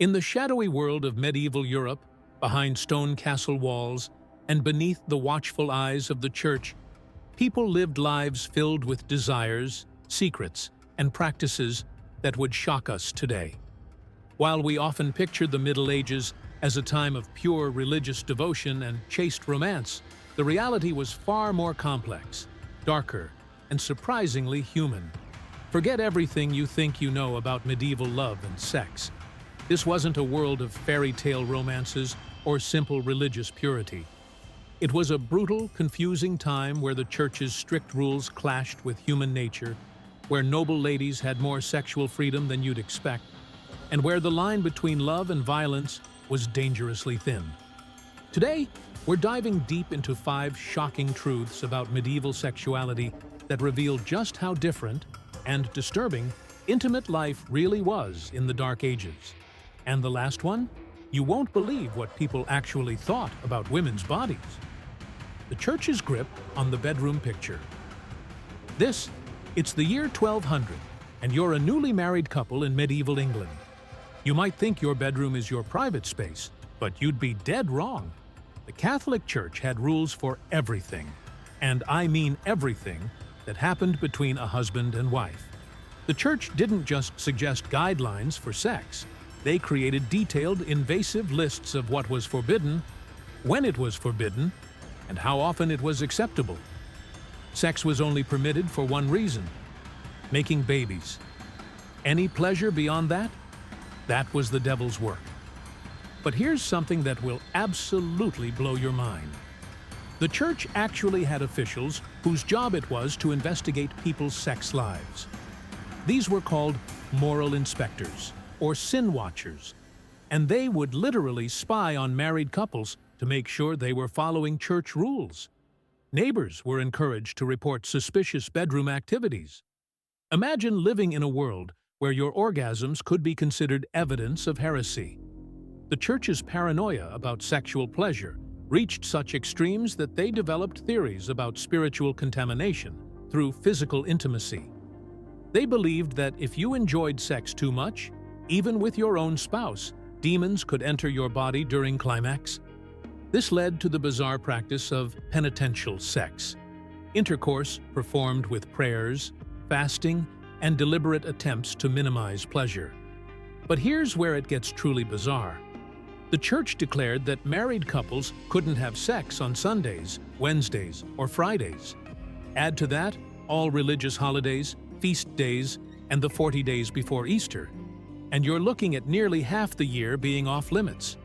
In the shadowy world of medieval Europe, behind stone castle walls and beneath the watchful eyes of the church, people lived lives filled with desires, secrets, and practices that would shock us today. While we often picture the Middle Ages as a time of pure religious devotion and chaste romance, the reality was far more complex, darker, and surprisingly human. Forget everything you think you know about medieval love and sex. This wasn't a world of fairy tale romances or simple religious purity. It was a brutal, confusing time where the church's strict rules clashed with human nature, where noble ladies had more sexual freedom than you'd expect, and where the line between love and violence was dangerously thin. Today, we're diving deep into 5 shocking truths about medieval sexuality that reveal just how different and disturbing intimate life really was in the Dark Ages. And the last one? You won't believe what people actually thought about women's bodies. The church's grip on the bedroom picture. It's the year 1200, and you're a newly married couple in medieval England. You might think your bedroom is your private space, but you'd be dead wrong. The Catholic Church had rules for everything, and I mean everything, that happened between a husband and wife. The church didn't just suggest guidelines for sex. They created detailed, invasive lists of what was forbidden, when it was forbidden, and how often it was acceptable. Sex was only permitted for one reason: making babies. Any pleasure beyond that? That was the devil's work. But here's something that will absolutely blow your mind. The church actually had officials whose job it was to investigate people's sex lives. These were called moral inspectors, or sin watchers, and they would literally spy on married couples to make sure they were following church rules. Neighbors were encouraged to report suspicious bedroom activities. Imagine living in a world where your orgasms could be considered evidence of heresy. The church's paranoia about sexual pleasure reached such extremes that they developed theories about spiritual contamination through physical intimacy. They believed that if you enjoyed sex too much, even with your own spouse, demons could enter your body during climax. This led to the bizarre practice of penitential sex, intercourse performed with prayers, fasting, and deliberate attempts to minimize pleasure. But here's where it gets truly bizarre. The church declared that married couples couldn't have sex on Sundays, Wednesdays, or Fridays. Add to that all religious holidays, feast days, and the 40 days before Easter, and you're looking at nearly half the year being off-limits.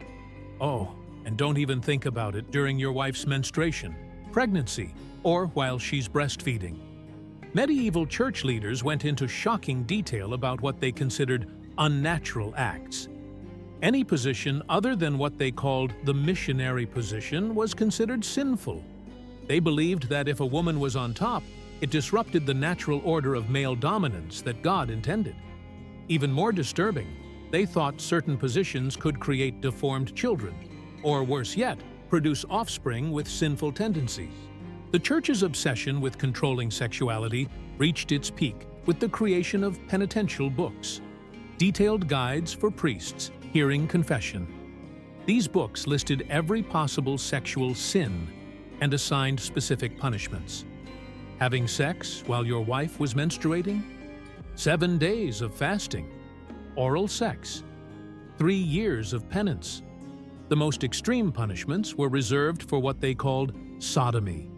Oh, and don't even think about it during your wife's menstruation, pregnancy, or while she's breastfeeding. Medieval church leaders went into shocking detail about what they considered unnatural acts. Any position other than what they called the missionary position was considered sinful. They believed that if a woman was on top, it disrupted the natural order of male dominance that God intended. Even more disturbing, they thought certain positions could create deformed children, or worse yet, produce offspring with sinful tendencies. The church's obsession with controlling sexuality reached its peak with the creation of penitential books, detailed guides for priests hearing confession. These books listed every possible sexual sin and assigned specific punishments. Having sex while your wife was menstruating? 7 days of fasting. Oral sex. 3 years of penance. The most extreme punishments were reserved for what they called sodomy,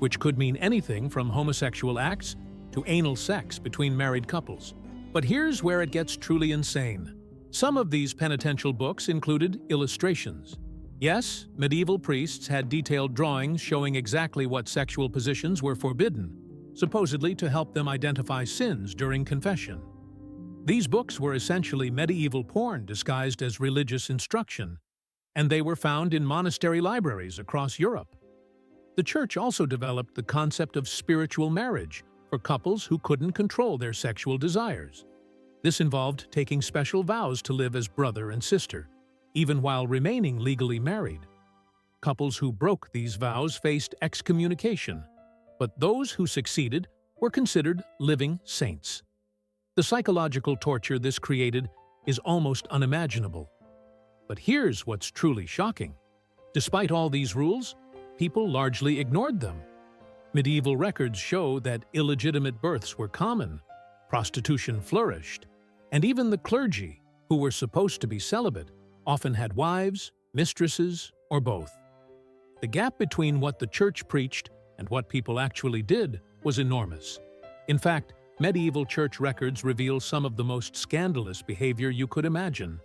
which could mean anything from homosexual acts to anal sex between married couples. But here's where it gets truly insane. Some of these penitential books included illustrations. Yes, medieval priests had detailed drawings showing exactly what sexual positions were forbidden, supposedly to help them identify sins during confession. These books were essentially medieval porn disguised as religious instruction, and they were found in monastery libraries across Europe. The church also developed the concept of spiritual marriage for couples who couldn't control their sexual desires. This involved taking special vows to live as brother and sister, even while remaining legally married. Couples who broke these vows faced excommunication, but those who succeeded were considered living saints. The psychological torture this created is almost unimaginable. But here's what's truly shocking. Despite all these rules, people largely ignored them. Medieval records show that illegitimate births were common, prostitution flourished, and even the clergy, who were supposed to be celibate, often had wives, mistresses, or both. The gap between what the church preached and what people actually did was enormous. In fact, medieval church records reveal some of the most scandalous behavior you could imagine.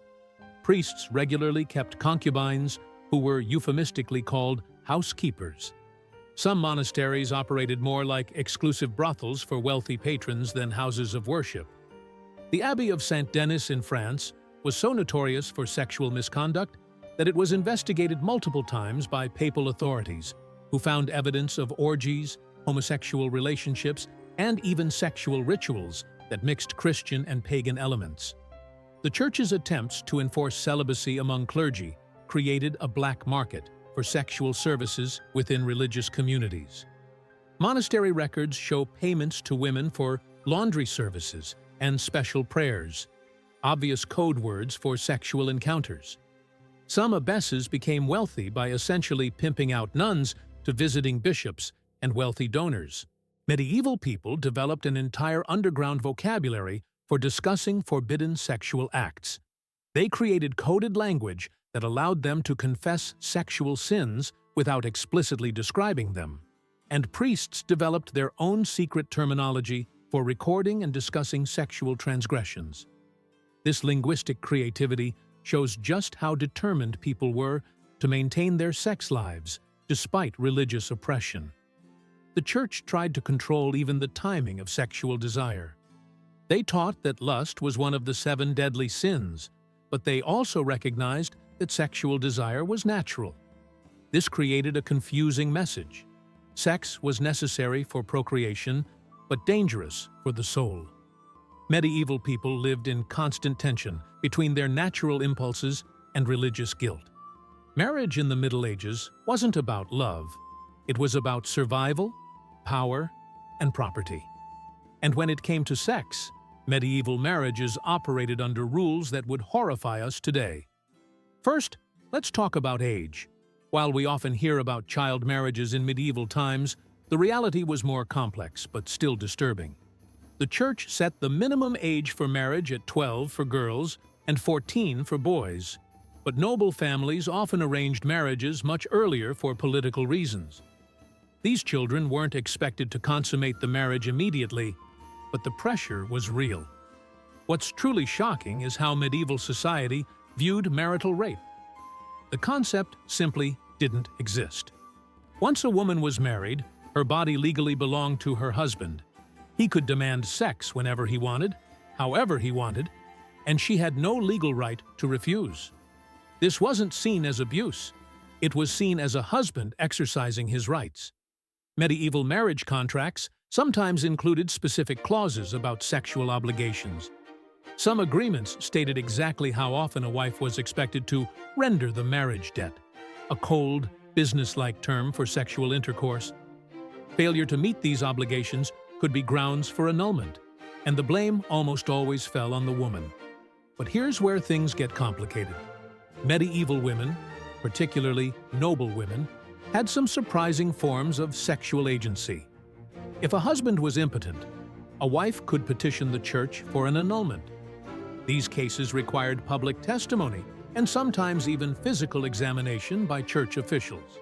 Priests regularly kept concubines, who were euphemistically called housekeepers. Some monasteries operated more like exclusive brothels for wealthy patrons than houses of worship. The Abbey of Saint Denis in France was so notorious for sexual misconduct that it was investigated multiple times by papal authorities, who found evidence of orgies, homosexual relationships, and even sexual rituals that mixed Christian and pagan elements. The Church's attempts to enforce celibacy among clergy created a black market for sexual services within religious communities. Monastery records show payments to women for laundry services and special prayers, obvious code words for sexual encounters. Some abbesses became wealthy by essentially pimping out nuns to visiting bishops and wealthy donors. Medieval people developed an entire underground vocabulary for discussing forbidden sexual acts. They created coded language that allowed them to confess sexual sins without explicitly describing them. And priests developed their own secret terminology for recording and discussing sexual transgressions. This linguistic creativity shows just how determined people were to maintain their sex lives despite religious oppression. The Church tried to control even the timing of sexual desire. They taught that lust was one of the 7 deadly sins, but they also recognized that sexual desire was natural. This created a confusing message. Sex was necessary for procreation, but dangerous for the soul. Medieval people lived in constant tension between their natural impulses and religious guilt. Marriage in the Middle Ages wasn't about love. It was about survival, power, and property. And when it came to sex, medieval marriages operated under rules that would horrify us today. First, let's talk about age. While we often hear about child marriages in medieval times, the reality was more complex but still disturbing. The Church set the minimum age for marriage at 12 for girls and 14 for boys. But noble families often arranged marriages much earlier for political reasons. These children weren't expected to consummate the marriage immediately, but the pressure was real. What's truly shocking is how medieval society viewed marital rape. The concept simply didn't exist. Once a woman was married, her body legally belonged to her husband. He could demand sex whenever he wanted, however he wanted, and she had no legal right to refuse. This wasn't seen as abuse. It was seen as a husband exercising his rights. Medieval marriage contracts sometimes included specific clauses about sexual obligations. Some agreements stated exactly how often a wife was expected to render the marriage debt, a cold, businesslike term for sexual intercourse. Failure to meet these obligations could be grounds for annulment, and the blame almost always fell on the woman. But here's where things get complicated. Medieval women, particularly noble women, had some surprising forms of sexual agency. If a husband was impotent, a wife could petition the church for an annulment. These cases required public testimony and sometimes even physical examination by church officials.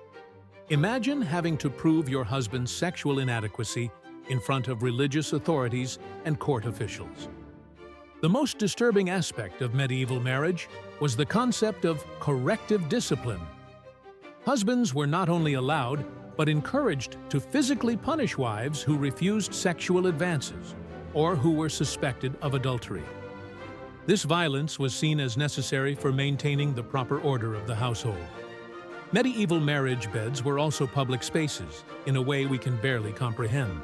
Imagine having to prove your husband's sexual inadequacy in front of religious authorities and court officials. The most disturbing aspect of medieval marriage was the concept of corrective discipline. Husbands were not only allowed, but encouraged to physically punish wives who refused sexual advances or who were suspected of adultery. This violence was seen as necessary for maintaining the proper order of the household. Medieval marriage beds were also public spaces, in a way we can barely comprehend.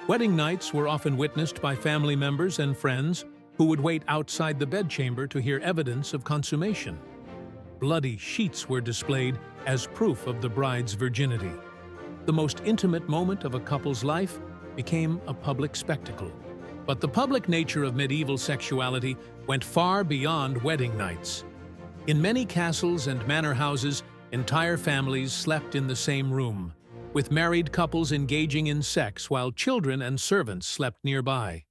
Wedding nights were often witnessed by family members and friends who would wait outside the bedchamber to hear evidence of consummation. Bloody sheets were displayed as proof of the bride's virginity. The most intimate moment of a couple's life became a public spectacle. But the public nature of medieval sexuality went far beyond wedding nights. In many castles and manor houses, entire families slept in the same room, with married couples engaging in sex while children and servants slept nearby.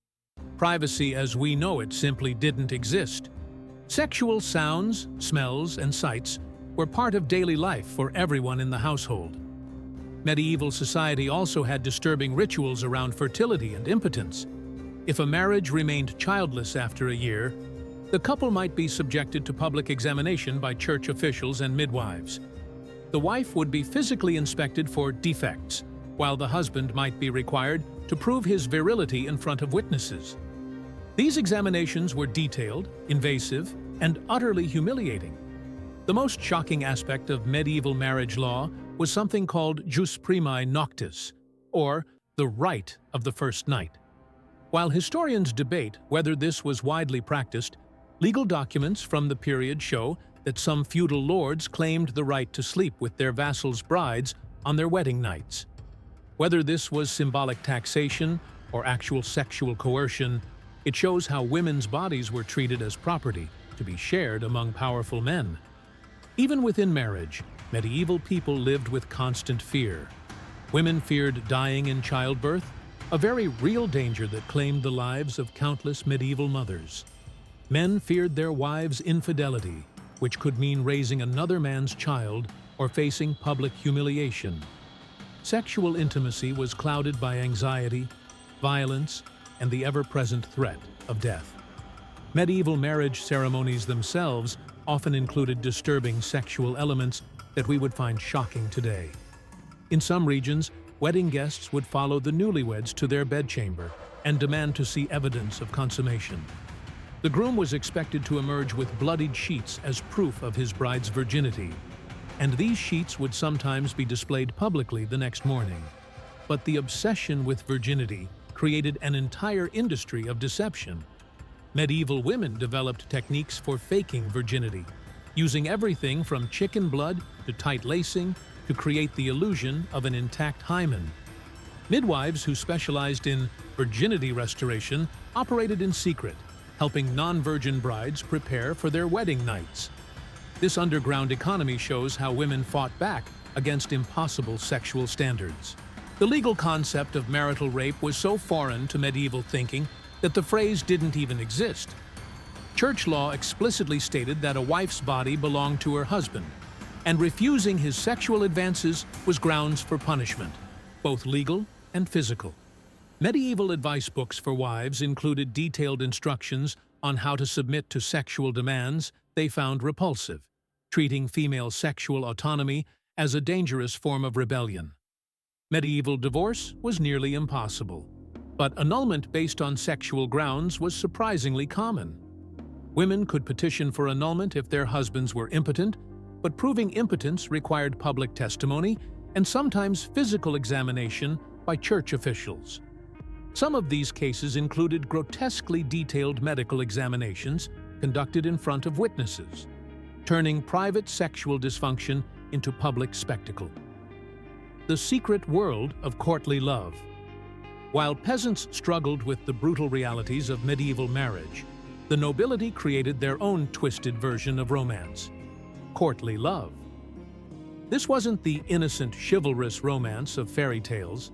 Privacy as we know it simply didn't exist. Sexual sounds, smells, and sights were part of daily life for everyone in the household. Medieval society also had disturbing rituals around fertility and impotence. If a marriage remained childless after a year, the couple might be subjected to public examination by church officials and midwives. The wife would be physically inspected for defects, while the husband might be required to prove his virility in front of witnesses. These examinations were detailed, invasive, and utterly humiliating. The most shocking aspect of medieval marriage law was something called jus primae noctis, or the right of the first night. While historians debate whether this was widely practiced, legal documents from the period show that some feudal lords claimed the right to sleep with their vassals' brides on their wedding nights. Whether this was symbolic taxation or actual sexual coercion, it shows how women's bodies were treated as property to be shared among powerful men. Even within marriage, medieval people lived with constant fear. Women feared dying in childbirth, a very real danger that claimed the lives of countless medieval mothers. Men feared their wives' infidelity, which could mean raising another man's child or facing public humiliation. Sexual intimacy was clouded by anxiety, violence, and the ever-present threat of death. Medieval marriage ceremonies themselves often included disturbing sexual elements that we would find shocking today. In some regions, wedding guests would follow the newlyweds to their bedchamber and demand to see evidence of consummation. The groom was expected to emerge with bloodied sheets as proof of his bride's virginity, and these sheets would sometimes be displayed publicly the next morning. But the obsession with virginity created an entire industry of deception. Medieval women developed techniques for faking virginity, using everything from chicken blood to tight lacing to create the illusion of an intact hymen. Midwives who specialized in virginity restoration operated in secret, helping non-virgin brides prepare for their wedding nights. This underground economy shows how women fought back against impossible sexual standards. The legal concept of marital rape was so foreign to medieval thinking that the phrase didn't even exist. Church law explicitly stated that a wife's body belonged to her husband, and refusing his sexual advances was grounds for punishment, both legal and physical. Medieval advice books for wives included detailed instructions on how to submit to sexual demands they found repulsive, treating female sexual autonomy as a dangerous form of rebellion. Medieval divorce was nearly impossible, but annulment based on sexual grounds was surprisingly common. Women could petition for annulment if their husbands were impotent, but proving impotence required public testimony and sometimes physical examination by church officials. Some of these cases included grotesquely detailed medical examinations conducted in front of witnesses, turning private sexual dysfunction into public spectacle. The secret world of courtly love. While peasants struggled with the brutal realities of medieval marriage, the nobility created their own twisted version of romance: courtly love. This wasn't the innocent, chivalrous romance of fairy tales.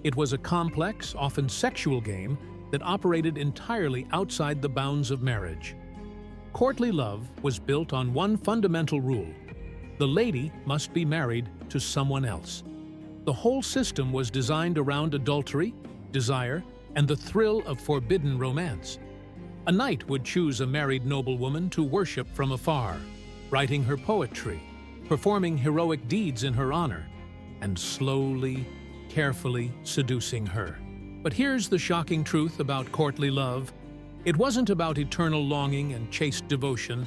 It was a complex, often sexual game that operated entirely outside the bounds of marriage. Courtly love was built on one fundamental rule: the lady must be married to someone else. The whole system was designed around adultery, desire, and the thrill of forbidden romance. A knight would choose a married noblewoman to worship from afar, writing her poetry, performing heroic deeds in her honor, and slowly, carefully seducing her. But here's the shocking truth about courtly love. It wasn't about eternal longing and chaste devotion.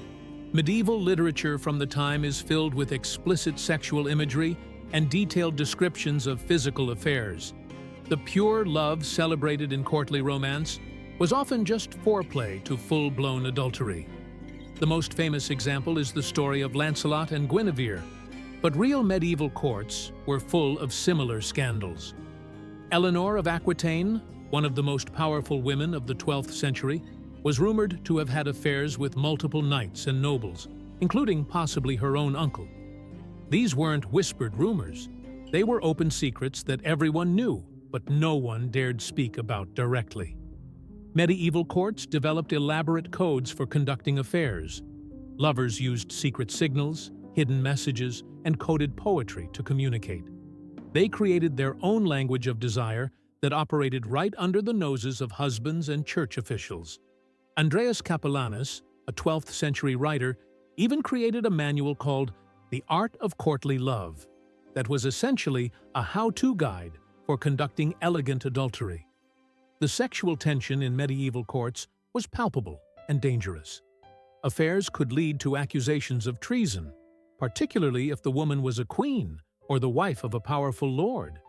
Medieval literature from the time is filled with explicit sexual imagery and detailed descriptions of physical affairs. The pure love celebrated in courtly romance was often just foreplay to full-blown adultery. The most famous example is the story of Lancelot and Guinevere, but real medieval courts were full of similar scandals. Eleanor of Aquitaine, one of the most powerful women of the 12th century, was rumored to have had affairs with multiple knights and nobles, including possibly her own uncle. These weren't whispered rumors. They were open secrets that everyone knew, but no one dared speak about directly. Medieval courts developed elaborate codes for conducting affairs. Lovers used secret signals, hidden messages, and coded poetry to communicate. They created their own language of desire that operated right under the noses of husbands and church officials. Andreas Capellanus, a 12th century writer, even created a manual called The Art of Courtly Love that was essentially a how-to guide for conducting elegant adultery. The sexual tension in medieval courts was palpable and dangerous. Affairs could lead to accusations of treason, particularly if the woman was a queen or the wife of a powerful lord.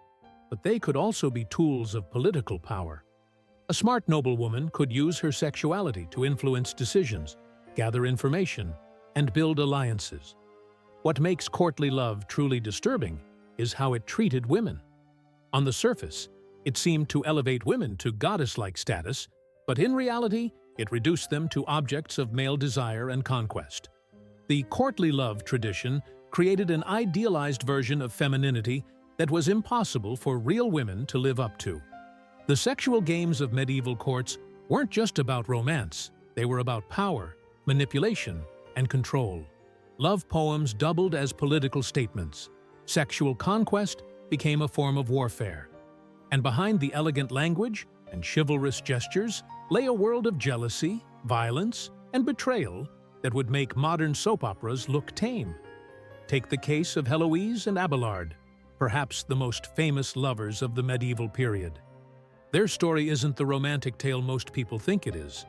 But they could also be tools of political power. A smart noblewoman could use her sexuality to influence decisions, gather information, and build alliances. What makes courtly love truly disturbing is how it treated women. On the surface, it seemed to elevate women to goddess-like status, but in reality, it reduced them to objects of male desire and conquest. The courtly love tradition created an idealized version of femininity that was impossible for real women to live up to. The sexual games of medieval courts weren't just about romance, they were about power, manipulation, and control. Love poems doubled as political statements. Sexual conquest became a form of warfare. And behind the elegant language and chivalrous gestures lay a world of jealousy, violence, and betrayal that would make modern soap operas look tame. Take the case of Heloise and Abelard, perhaps the most famous lovers of the medieval period. Their story isn't the romantic tale most people think it is.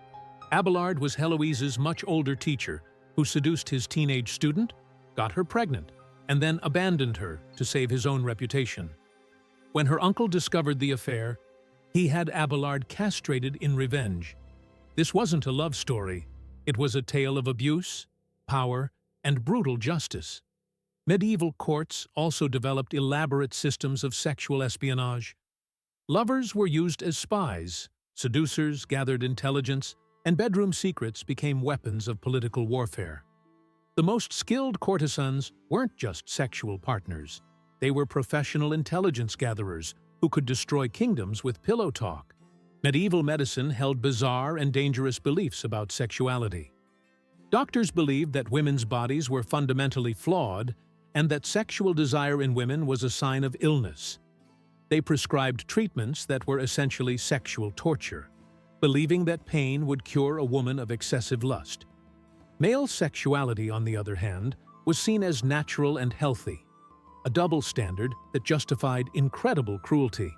Abelard was Heloise's much older teacher who seduced his teenage student, got her pregnant, and then abandoned her to save his own reputation. When her uncle discovered the affair, he had Abelard castrated in revenge. This wasn't a love story. It was a tale of abuse, power, and brutal justice. Medieval courts also developed elaborate systems of sexual espionage. Lovers were used as spies, seducers gathered intelligence, and bedroom secrets became weapons of political warfare. The most skilled courtesans weren't just sexual partners. They were professional intelligence gatherers who could destroy kingdoms with pillow talk. Medieval medicine held bizarre and dangerous beliefs about sexuality. Doctors believed that women's bodies were fundamentally flawed and that sexual desire in women was a sign of illness. They prescribed treatments that were essentially sexual torture, believing that pain would cure a woman of excessive lust. Male sexuality, on the other hand, was seen as natural and healthy, a double standard that justified incredible cruelty.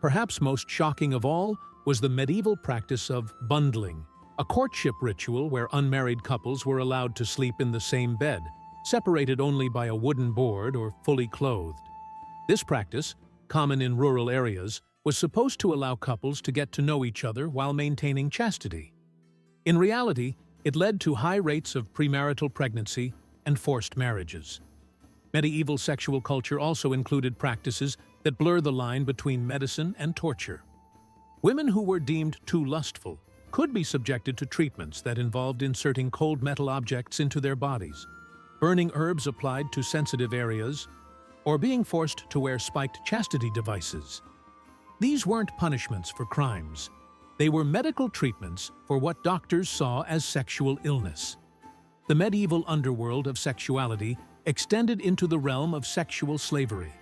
Perhaps most shocking of all was the medieval practice of bundling, a courtship ritual where unmarried couples were allowed to sleep in the same bed, separated only by a wooden board or fully clothed. This practice, common in rural areas, was supposed to allow couples to get to know each other while maintaining chastity. In reality, it led to high rates of premarital pregnancy and forced marriages. Medieval sexual culture also included practices that blur the line between medicine and torture. Women who were deemed too lustful could be subjected to treatments that involved inserting cold metal objects into their bodies, burning herbs applied to sensitive areas, or being forced to wear spiked chastity devices. These weren't punishments for crimes. They were medical treatments for what doctors saw as sexual illness. The medieval underworld of sexuality extended into the realm of sexual slavery.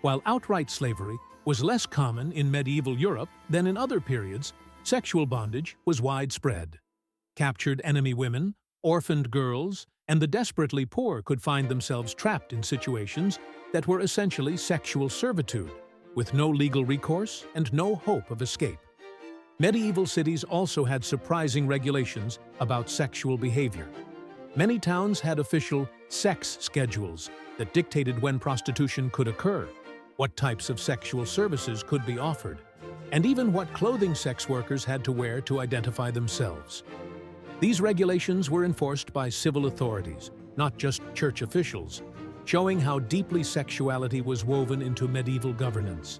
While outright slavery was less common in medieval Europe than in other periods, sexual bondage was widespread. Captured enemy women, orphaned girls, and the desperately poor could find themselves trapped in situations that were essentially sexual servitude, with no legal recourse and no hope of escape. Medieval cities also had surprising regulations about sexual behavior. Many towns had official sex schedules that dictated when prostitution could occur, what types of sexual services could be offered, and even what clothing sex workers had to wear to identify themselves. These regulations were enforced by civil authorities, not just church officials, showing how deeply sexuality was woven into medieval governance.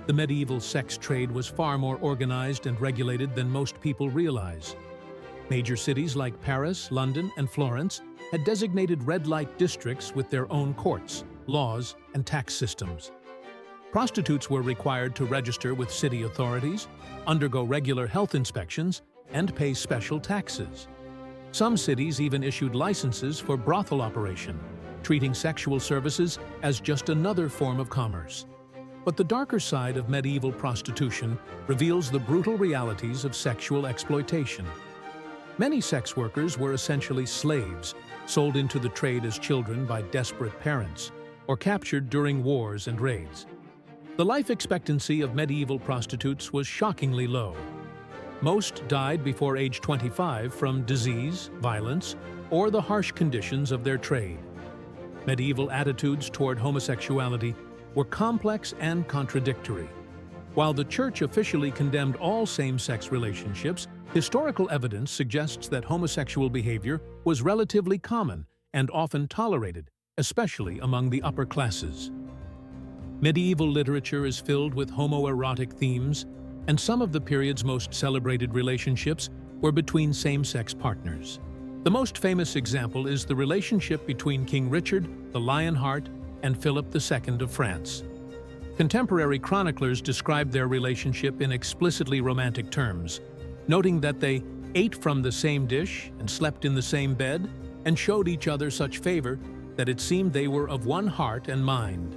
The medieval sex trade was far more organized and regulated than most people realize. Major cities like Paris, London, and Florence had designated red light districts with their own courts, laws, and tax systems. Prostitutes were required to register with city authorities, undergo regular health inspections, and pay special taxes. Some cities even issued licenses for brothel operation, treating sexual services as just another form of commerce. But the darker side of medieval prostitution reveals the brutal realities of sexual exploitation. Many sex workers were essentially slaves, sold into the trade as children by desperate parents, or captured during wars and raids. The life expectancy of medieval prostitutes was shockingly low. Most died before age 25 from disease, violence, or the harsh conditions of their trade. Medieval attitudes toward homosexuality were complex and contradictory. While the Church officially condemned all same-sex relationships, historical evidence suggests that homosexual behavior was relatively common and often tolerated, especially among the upper classes. Medieval literature is filled with homoerotic themes, and some of the period's most celebrated relationships were between same-sex partners. The most famous example is the relationship between King Richard the Lionheart and Philip II of France. Contemporary chroniclers described their relationship in explicitly romantic terms, noting that they ate from the same dish and slept in the same bed and showed each other such favor that it seemed they were of one heart and mind.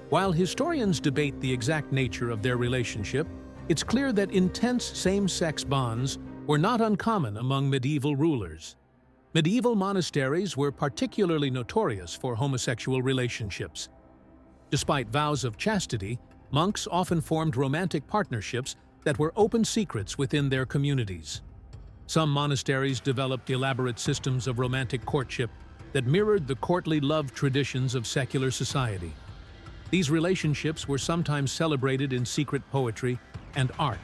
While historians debate the exact nature of their relationship, it's clear that intense same-sex bonds were not uncommon among medieval rulers. Medieval monasteries were particularly notorious for homosexual relationships. Despite vows of chastity, monks often formed romantic partnerships that were open secrets within their communities. Some monasteries developed elaborate systems of romantic courtship that mirrored the courtly love traditions of secular society. These relationships were sometimes celebrated in secret poetry and art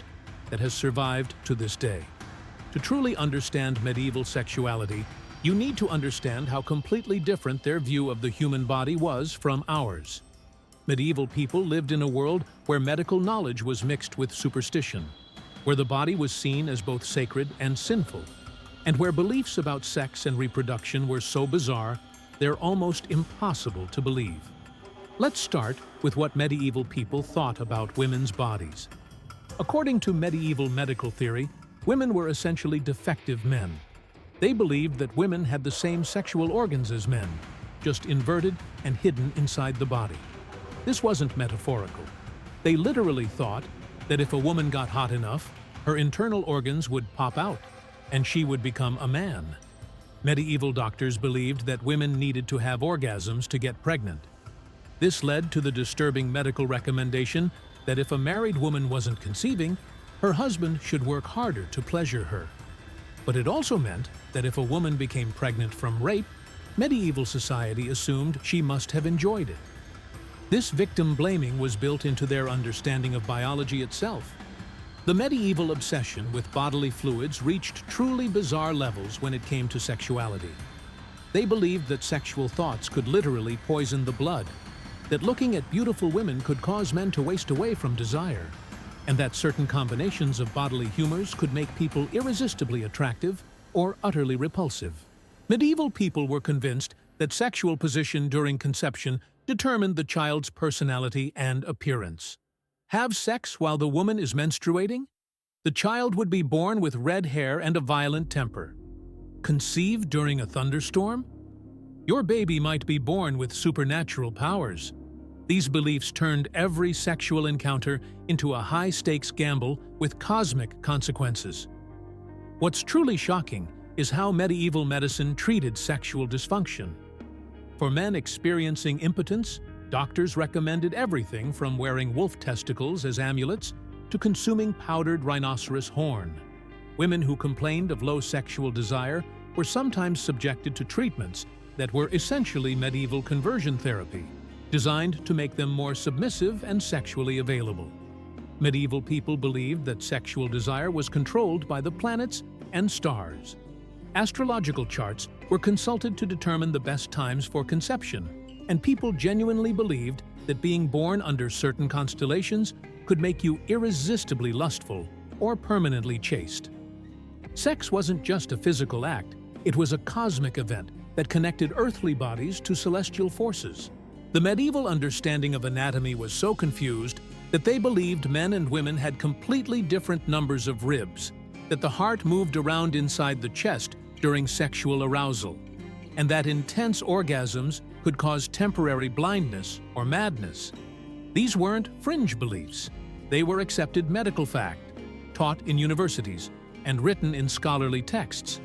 that has survived to this day. To truly understand medieval sexuality, you need to understand how completely different their view of the human body was from ours. Medieval people lived in a world where medical knowledge was mixed with superstition, where the body was seen as both sacred and sinful, and where beliefs about sex and reproduction were so bizarre they're almost impossible to believe. Let's start with what medieval people thought about women's bodies. According to medieval medical theory, women were essentially defective men. They believed that women had the same sexual organs as men, just inverted and hidden inside the body. This wasn't metaphorical. They literally thought that if a woman got hot enough, her internal organs would pop out, and she would become a man. Medieval doctors believed that women needed to have orgasms to get pregnant. This led to the disturbing medical recommendation that if a married woman wasn't conceiving, her husband should work harder to pleasure her. But it also meant that if a woman became pregnant from rape, medieval society assumed she must have enjoyed it. This victim blaming was built into their understanding of biology itself. The medieval obsession with bodily fluids reached truly bizarre levels when it came to sexuality. They believed that sexual thoughts could literally poison the blood, that looking at beautiful women could cause men to waste away from desire, and that certain combinations of bodily humors could make people irresistibly attractive or utterly repulsive. Medieval people were convinced that sexual position during conception determined the child's personality and appearance. Have sex while the woman is menstruating? The child would be born with red hair and a violent temper. Conceive during a thunderstorm? Your baby might be born with supernatural powers. These beliefs turned every sexual encounter into a high-stakes gamble with cosmic consequences. What's truly shocking is how medieval medicine treated sexual dysfunction. For men experiencing impotence, doctors recommended everything from wearing wolf testicles as amulets to consuming powdered rhinoceros horn. Women who complained of low sexual desire were sometimes subjected to treatments that were essentially medieval conversion therapy, designed to make them more submissive and sexually available. Medieval people believed that sexual desire was controlled by the planets and stars. Astrological charts were consulted to determine the best times for conception, and people genuinely believed that being born under certain constellations could make you irresistibly lustful or permanently chaste. Sex wasn't just a physical act, it was a cosmic event that connected earthly bodies to celestial forces. The medieval understanding of anatomy was so confused that they believed men and women had completely different numbers of ribs, that the heart moved around inside the chest during sexual arousal, and that intense orgasms could cause temporary blindness or madness. These weren't fringe beliefs. They were accepted medical fact, taught in universities, and written in scholarly texts.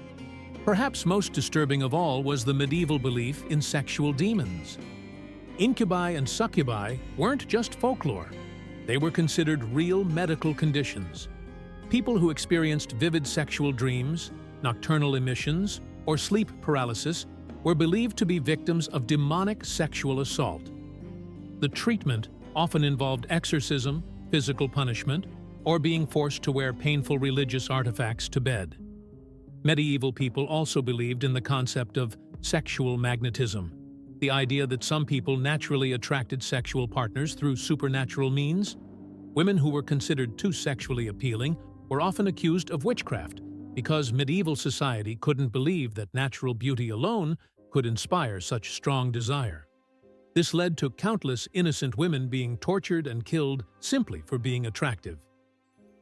Perhaps most disturbing of all was the medieval belief in sexual demons. Incubi and succubi weren't just folklore. They were considered real medical conditions. People who experienced vivid sexual dreams, nocturnal emissions, or sleep paralysis were believed to be victims of demonic sexual assault. The treatment often involved exorcism, physical punishment, or being forced to wear painful religious artifacts to bed. Medieval people also believed in the concept of sexual magnetism, the idea that some people naturally attracted sexual partners through supernatural means. Women who were considered too sexually appealing were often accused of witchcraft because medieval society couldn't believe that natural beauty alone could inspire such strong desire. This led to countless innocent women being tortured and killed simply for being attractive.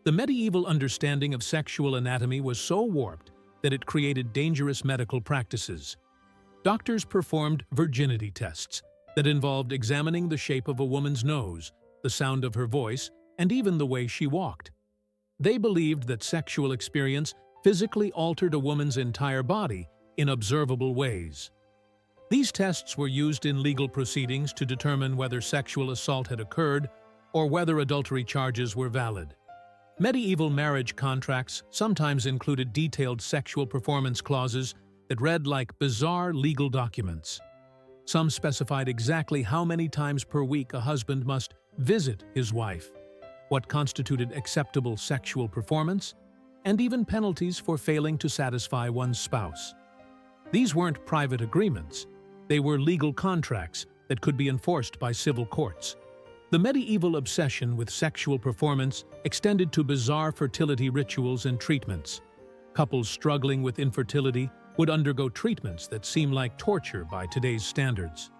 The medieval understanding of sexual anatomy was so warped that it created dangerous medical practices. Doctors performed virginity tests that involved examining the shape of a woman's nose, the sound of her voice, and even the way she walked. They believed that sexual experience physically altered a woman's entire body in observable ways. These tests were used in legal proceedings to determine whether sexual assault had occurred or whether adultery charges were valid. Medieval marriage contracts sometimes included detailed sexual performance clauses that read like bizarre legal documents. Some specified exactly how many times per week a husband must visit his wife, what constituted acceptable sexual performance, and even penalties for failing to satisfy one's spouse. These weren't private agreements. They were legal contracts that could be enforced by civil courts. The medieval obsession with sexual performance extended to bizarre fertility rituals and treatments. Couples struggling with infertility would undergo treatments that seem like torture by today's standards.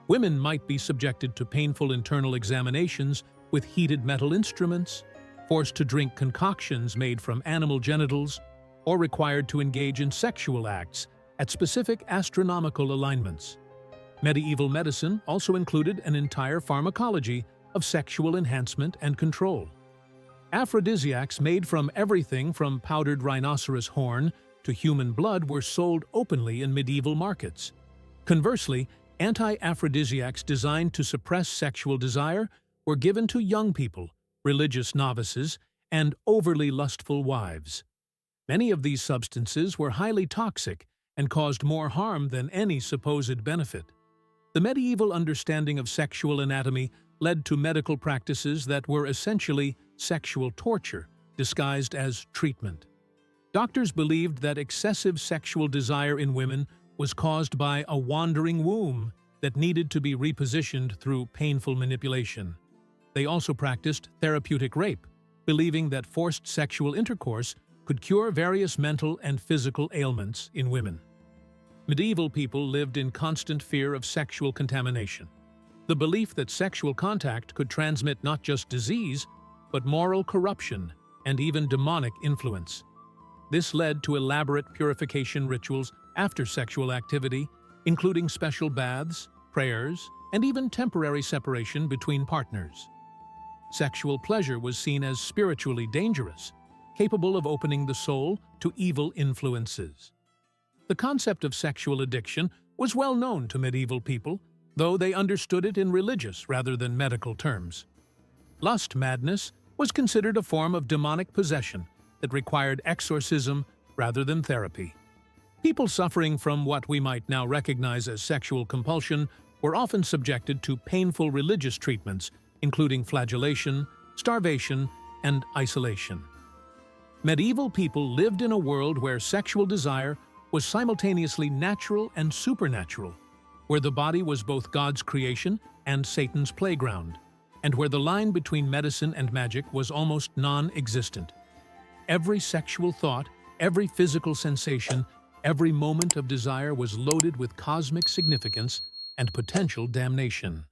Women might be subjected to painful internal examinations with heated metal instruments, forced to drink concoctions made from animal genitals, or required to engage in sexual acts at specific astronomical alignments. Medieval medicine also included an entire pharmacology of sexual enhancement and control. Aphrodisiacs made from everything from powdered rhinoceros horn to human blood were sold openly in medieval markets. Conversely, anti-aphrodisiacs designed to suppress sexual desire were given to young people, religious novices, and overly lustful wives. Many of these substances were highly toxic and caused more harm than any supposed benefit. The medieval understanding of sexual anatomy led to medical practices that were essentially sexual torture, disguised as treatment. Doctors believed that excessive sexual desire in women was caused by a wandering womb that needed to be repositioned through painful manipulation. They also practiced therapeutic rape, believing that forced sexual intercourse could cure various mental and physical ailments in women. Medieval people lived in constant fear of sexual contamination. The belief that sexual contact could transmit not just disease, but moral corruption and even demonic influence. This led to elaborate purification rituals after sexual activity, including special baths, prayers, and even temporary separation between partners. Sexual pleasure was seen as spiritually dangerous, capable of opening the soul to evil influences. The concept of sexual addiction was well known to medieval people, though they understood it in religious rather than medical terms. Lust madness was considered a form of demonic possession that required exorcism rather than therapy. People suffering from what we might now recognize as sexual compulsion were often subjected to painful religious treatments, including flagellation, starvation, and isolation. Medieval people lived in a world where sexual desire was simultaneously natural and supernatural, where the body was both God's creation and Satan's playground, and where the line between medicine and magic was almost non-existent. Every sexual thought, every physical sensation, Every moment of desire was loaded with cosmic significance and potential damnation.